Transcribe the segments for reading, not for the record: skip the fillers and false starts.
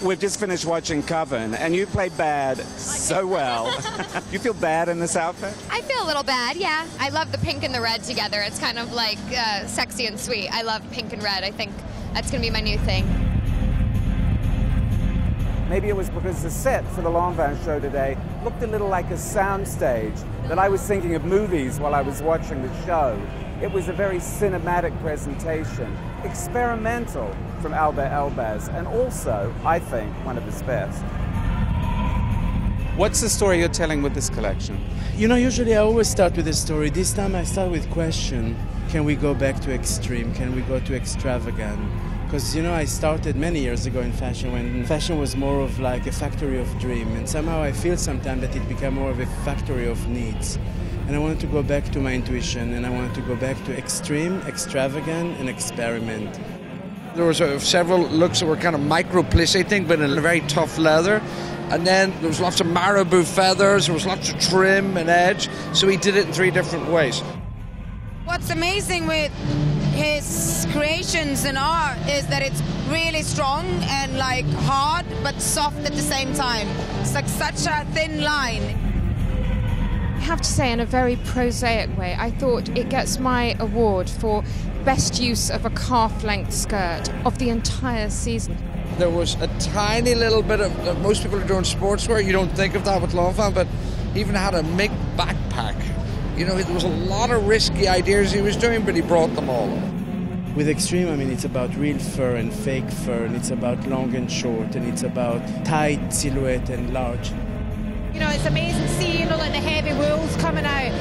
we've just finished watching Coven, and you played bad so well. Do you feel bad in this outfit? I feel a little bad, yeah. I love the pink and the red together. It's kind of like sexy and sweet. I love pink and red. I think that's going to be my new thing. Maybe it was because the set for the Lanvin show today looked a little like a soundstage, that I was thinking of movies while I was watching the show. It was a very cinematic presentation, experimental from Elbaz, and also, I think, one of his best. What's the story you're telling with this collection? You know, usually I always start with a story. This time I start with question. Can we go back to extreme? Can we go to extravagant? Because, you know, I started many years ago in fashion when fashion was more of like a factory of dream, and somehow I feel sometimes that it became more of a factory of needs. And I wanted to go back to my intuition, and I wanted to go back to extreme, extravagant, and experiment. There was several looks that were kind of micro-plissé thing, but in a very tough leather. And then there was lots of marabou feathers, there was lots of trim and edge, so he did it in 3 different ways. What's amazing with his creations and art is that it's really strong and like hard but soft at the same time. It's like such a thin line. I have to say, in a very prosaic way, I thought it gets my award for best use of a calf-length skirt of the entire season. There was a tiny little bit of, most people are doing sportswear, you don't think of that with Lanvin, but he even had a MIG backpack. You know, there was a lot of risky ideas he was doing, but he brought them all. With extreme, I mean, it's about real fur and fake fur, and it's about long and short, and it's about tight silhouette and large. You know, it's amazing to see, you know, like the heavy wools coming out.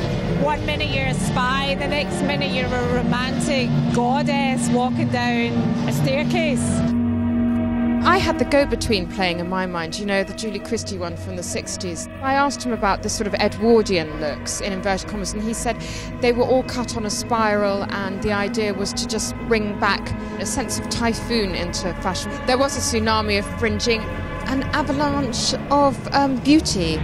1 minute you're a spy, the next minute you're a romantic goddess walking down a staircase. I had the go-between playing in my mind, you know, the Julie Christie one from the 60s. I asked him about the sort of Edwardian looks, in inverted commas, and he said they were all cut on a spiral, and the idea was to just bring back a sense of typhoon into fashion. There was a tsunami of fringing, an avalanche of beauty.